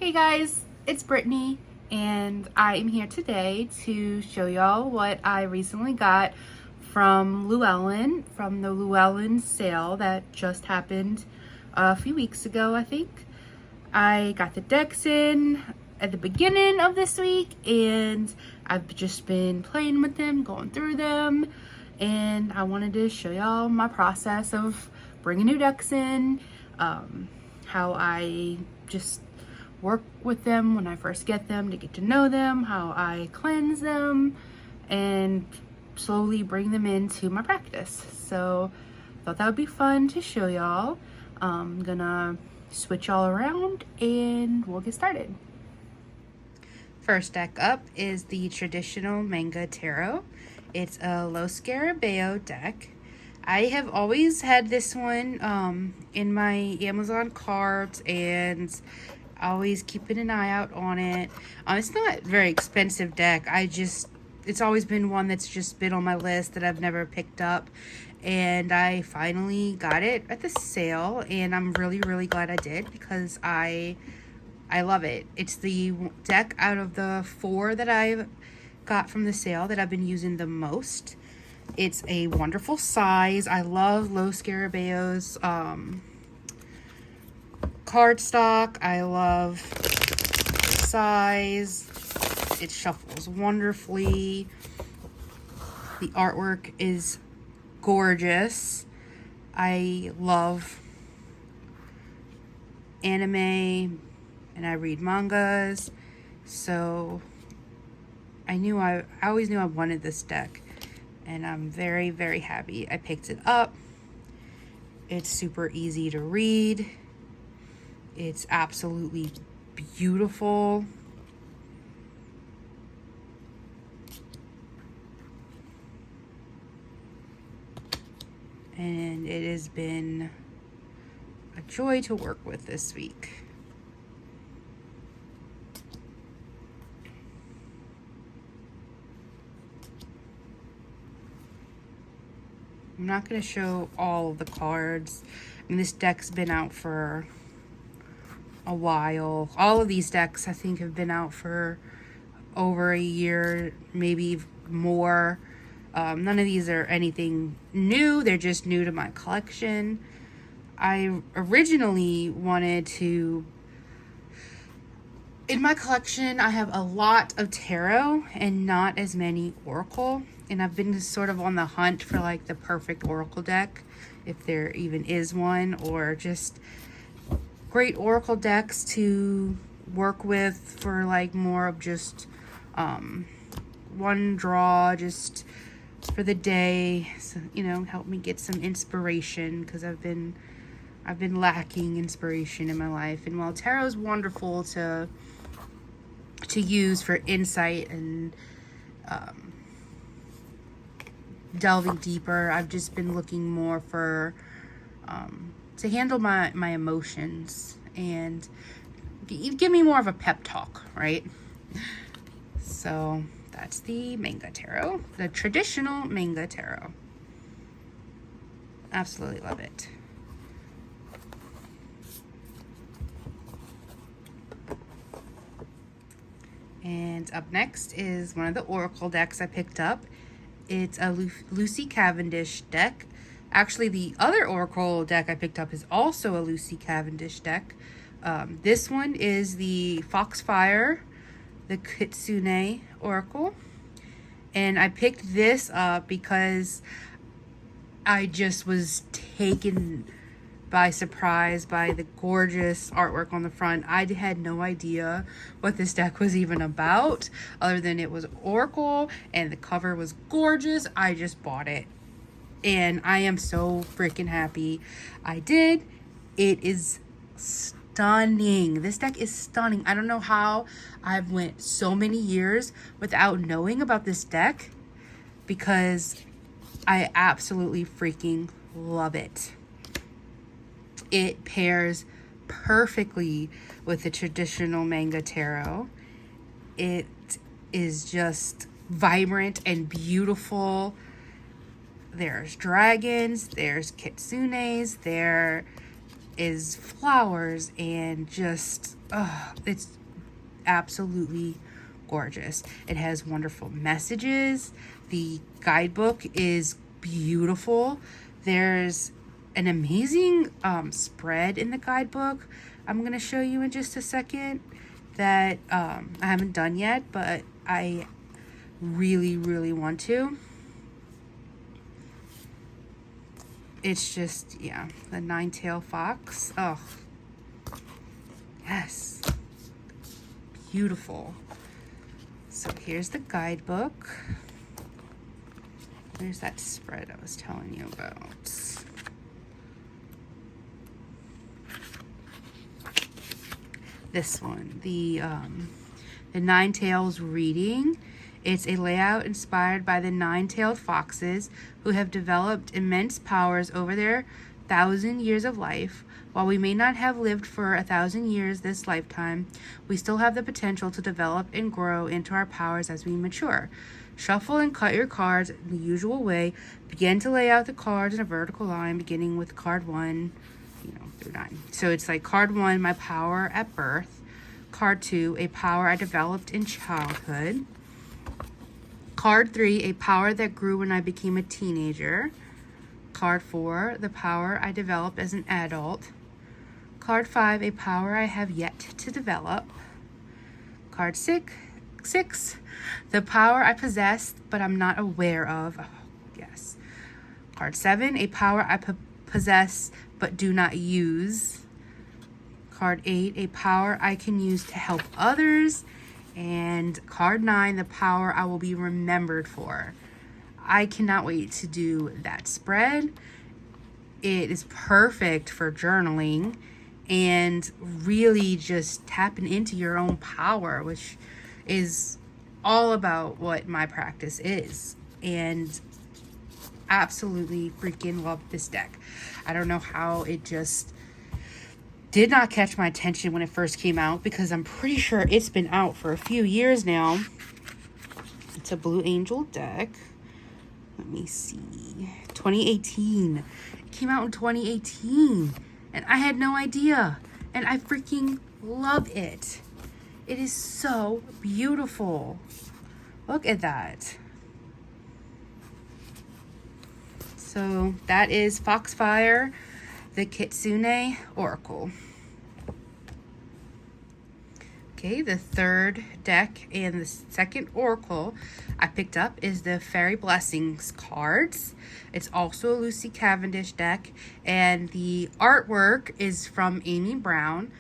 Hey guys, it's Brittany and I am here today to show y'all what I recently got from Llewellyn, from the Llewellyn sale that just happened a few weeks ago, I think. I got the decks in at the beginning of this week and I've just been playing with them, going through them, and I wanted to show y'all my process of bringing new decks in, how I just work with them when I first get them to get to know them, how I cleanse them, and slowly bring them into my practice. So I thought that would be fun to show y'all. I'm gonna switch all around and we'll get started. First deck up is the traditional Manga Tarot. It's a Lo Scarabeo deck. I have always had this one in my Amazon cart and always keeping an eye out on it. It's not a very expensive deck. It's always been one that's just been on my list that I've never picked up. And I finally got it at the sale and I'm really, really glad I did because I love it. It's the deck out of the 4 that I've got from the sale that I've been using the most. It's a wonderful size. I love Lo Scarabeo's cardstock. I love the size. It shuffles wonderfully. The artwork is gorgeous. I love anime and I read mangas, so I always knew I wanted this deck, and I'm very, very happy I picked it up. It's super easy to read. It's absolutely beautiful. And it has been a joy to work with this week. I'm not going to show all of the cards. I mean, this deck's been out for a while. All of these decks, I think, have been out for over a year, maybe more. None of these are anything new. They're just new to my collection. I originally wanted to... In my collection, I have a lot of tarot and not as many oracle. And I've been sort of on the hunt for like the perfect oracle deck, if there even is one, or just great oracle decks to work with for like more of just one draw, just for the day, so, you know, help me get some inspiration, because I've been lacking inspiration in my life. And while tarot is wonderful to use for insight and delving deeper, I've just been looking more for to handle my emotions and give me more of a pep talk, right? So that's the Manga Tarot, the traditional Manga Tarot. Absolutely love it. And up next is one of the oracle decks I picked up. It's a Lucy Cavendish deck. Actually, the other oracle deck I picked up is also a Lucy Cavendish deck. This one is the Foxfire, the Kitsune Oracle. And I picked this up because I just was taken by surprise by the gorgeous artwork on the front. I had no idea what this deck was even about, other than it was oracle and the cover was gorgeous. I just bought it and I am so freaking happy I did. It is stunning. This deck is stunning. I don't know how I've went so many years without knowing about this deck, because I absolutely freaking love it. It pairs perfectly with the traditional Manga Tarot. It is just vibrant and beautiful. There's dragons, there's kitsunes, is flowers and just, it's absolutely gorgeous. It has wonderful messages. The guidebook is beautiful. There's an amazing spread in the guidebook I'm going to show you in just a second that I haven't done yet, but I really, really want to. It's just, yeah, the nine-tailed fox. Oh, yes. Beautiful. So here's the guidebook. There's that spread I was telling you about. This one, the Nine Tails reading. It's a layout inspired by the nine-tailed foxes who have developed immense powers over their 1,000 years of life. While we may not have lived for 1,000 years this lifetime, we still have the potential to develop and grow into our powers as we mature. Shuffle and cut your cards in the usual way. Begin to lay out the cards in a vertical line, beginning with card 1, through 9. So it's like card 1, my power at birth. Card 2, a power I developed in childhood. Card 3, a power that grew when I became a teenager. Card 4, the power I developed as an adult. Card 5, a power I have yet to develop. Card 6, the power I possess but I'm not aware of. Oh, yes. Card 7, a power I possess but do not use. Card 8, a power I can use to help others. And card 9, the power I will be remembered for. I cannot wait to do that spread. It is perfect for journaling and really just tapping into your own power, which is all about what my practice is. And absolutely freaking love this deck. I don't know how it just did not catch my attention when it first came out, because I'm pretty sure it's been out for a few years now. It's a Blue Angel deck. Let me see. 2018. It came out in 2018. And I had no idea. And I freaking love it. It is so beautiful. Look at that. So that is Foxfire, the Kitsune Oracle. Okay, the third deck and the second oracle I picked up is the Fairy Blessings cards. It's also a Lucy Cavendish deck, and the artwork is from Amy Brown.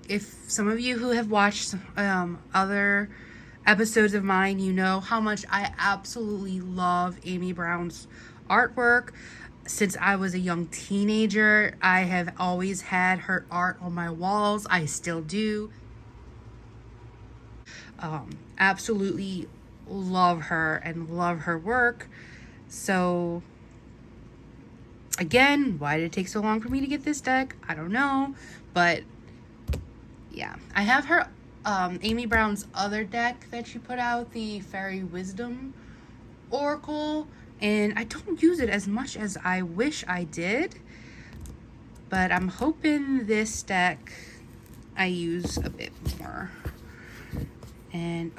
If some of you who have watched other episodes of mine, you know how much I absolutely love Amy Brown's artwork. Since I was a young teenager, I have always had her art on my walls. I still do. Absolutely love her and love her work. So again, why did it take so long for me to get this deck? I don't know, but yeah, I have her Amy Brown's other deck that she put out, the Fairy Wisdom Oracle, and I don't use it as much as I wish I did, but I'm hoping this deck I use a bit more. And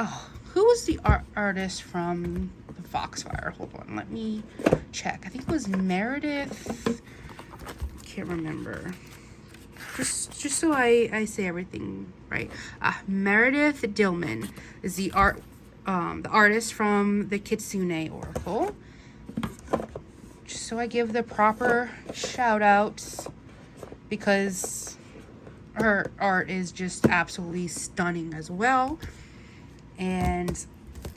who was the artist from the Foxfire? Hold on, let me check. I think it was Meredith. Can't remember. Just so I say everything right. Meredith Dillman is the artist from the Kitsune Oracle. Just so I give the proper shout outs, because her art is just absolutely stunning as well. And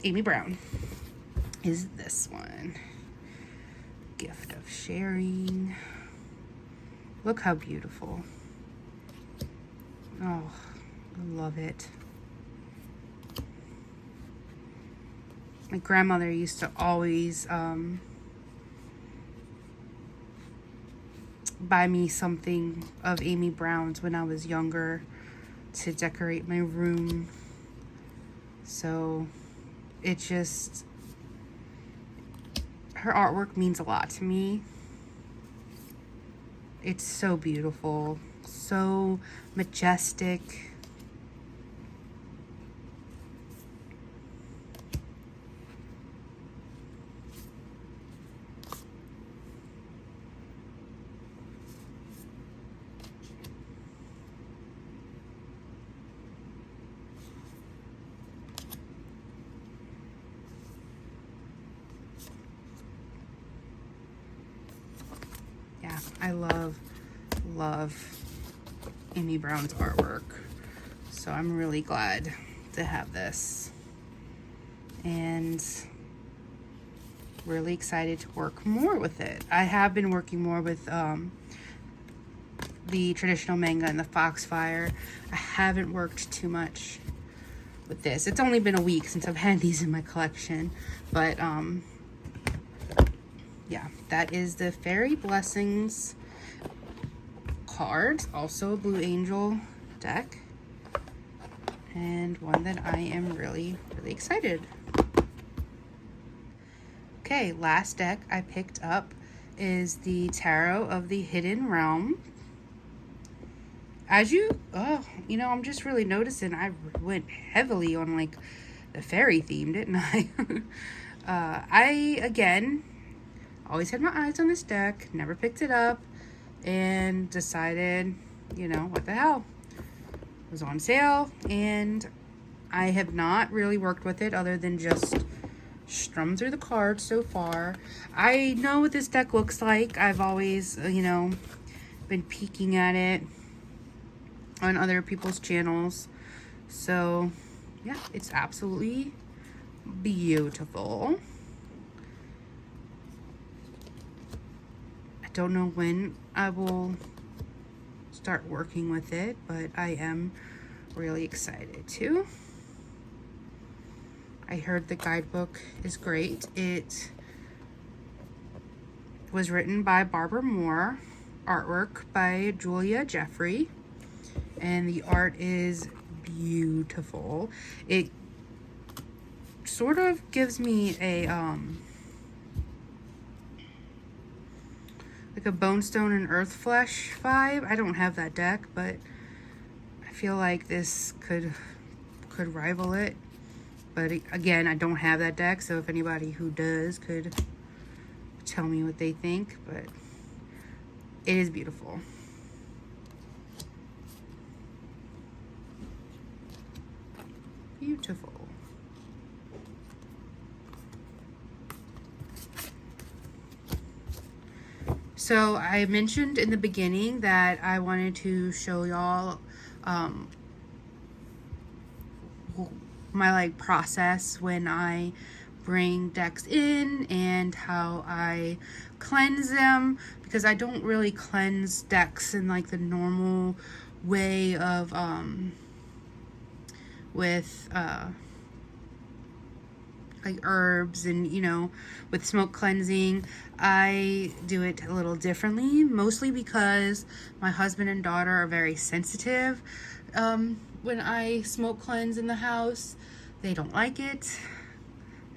Amy Brown is this one. Gift of Sharing. Look how beautiful. Oh, I love it. My grandmother used to always buy me something of Amy Brown's when I was younger to decorate my room. So it just, her artwork means a lot to me. It's so beautiful, so majestic. Yeah, I love Amy Brown's artwork. So I'm really glad to have this. And really excited to work more with it. I have been working more with the traditional manga and the Foxfire. I haven't worked too much with this. It's only been a week since I've had these in my collection, but yeah, that is the Fairy Blessings card, also a Blue Angel deck, and one that I am really excited. Okay, last deck I picked up is the Tarot of the Hidden Realm. As you know, I'm just really noticing I went heavily on like the fairy theme, didn't I? I, again, always had my eyes on this deck, never picked it up, and decided, you know, what the hell. It was on sale, and I have not really worked with it other than just strum through the cards so far. I know what this deck looks like. I've always, you know, been peeking at it on other people's channels. So, yeah, it's absolutely beautiful. I don't know when I will start working with it, but I am really excited to. I heard the guidebook is great. It was written by Barbara Moore, artwork by Julia Jeffrey, and the art is beautiful. It sort of gives me a like a Bonestone and Earthflesh vibe. I don't have that deck, but I feel like this could rival it. But again, I don't have that deck, so if anybody who does could tell me what they think. But it is beautiful. Beautiful. So I mentioned in the beginning that I wanted to show y'all my like process when I bring decks in and how I cleanse them, because I don't really cleanse decks in like the normal way of with like herbs and, you know, with smoke cleansing. I do it a little differently, mostly because my husband and daughter are very sensitive when I smoke cleanse in the house. They don't like it.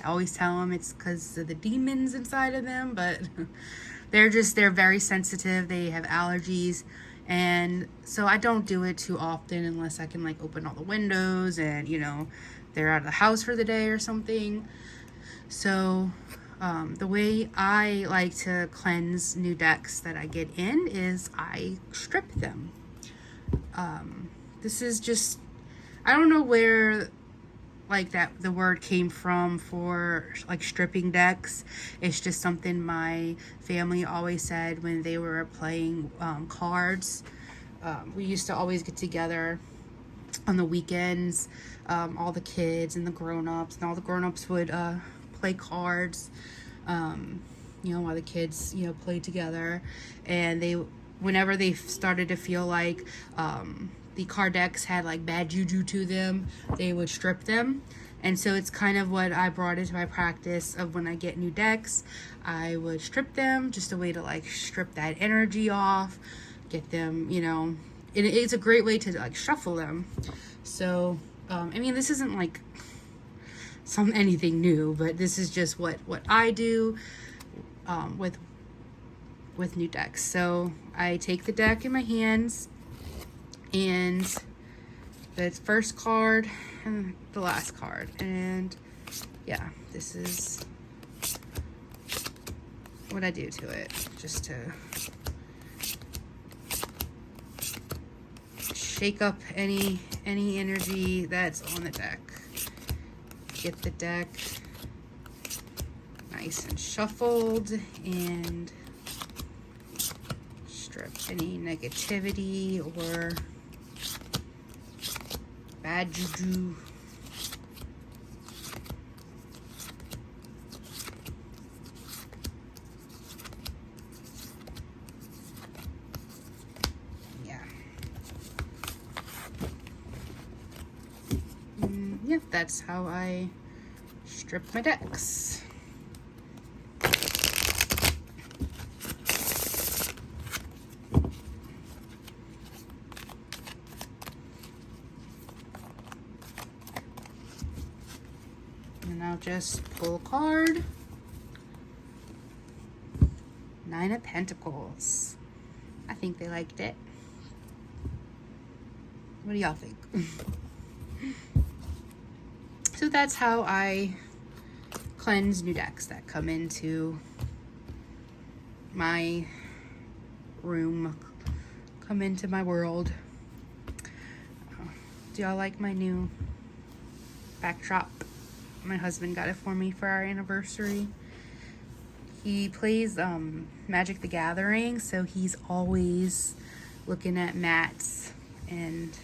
I always tell them it's because of the demons inside of them, but they're very sensitive. They have allergies, and so I don't do it too often unless I can like open all the windows and, you know, they're out of the house for the day or something. So the way I like to cleanse new decks that I get in is I strip them. This is just, I don't know where like that the word came from for like stripping decks. It's just something my family always said when they were playing cards. We used to always get together on the weekends, all the kids and the grown-ups, and all the grown-ups would play cards, you know, while the kids, you know, played together. And they, whenever they started to feel like the card decks had like bad juju to them, they would strip them. And so it's kind of what I brought into my practice of when I get new decks, I would strip them, just a way to like strip that energy off, get them, you know, it's a great way to like shuffle them. So I mean, this isn't like anything new, but this is just what I do with with new decks. So I take the deck in my hands, and the first card and the last card, and yeah, this is what I do to it, just to shake up any energy that's on the deck. Get the deck nice and shuffled and strip any negativity or bad juju. Yep, that's how I strip my decks. And I'll just pull a card. 9 of Pentacles. I think they liked it. What do y'all think? So that's how I cleanse new decks that come into my room, come into my world. Do y'all like my new backdrop? My husband got it for me for our anniversary. He plays Magic the Gathering, so he's always looking at mats, and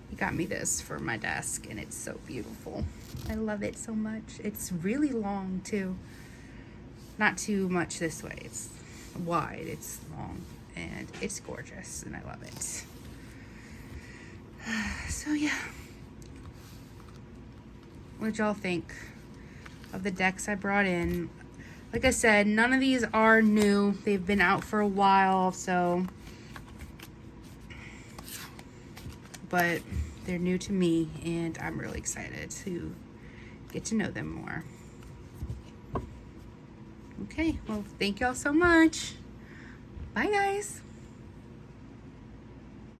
he got me this for my desk, and it's so beautiful. I love it so much. It's really long too. Not too much this way. It's wide, it's long, and it's gorgeous, and I love it. So yeah. What did y'all think of the decks I brought in? Like I said, none of these are new. They've been out for a while, so, but they're new to me, and I'm really excited to get to know them more. Okay, well, thank y'all so much. Bye, guys.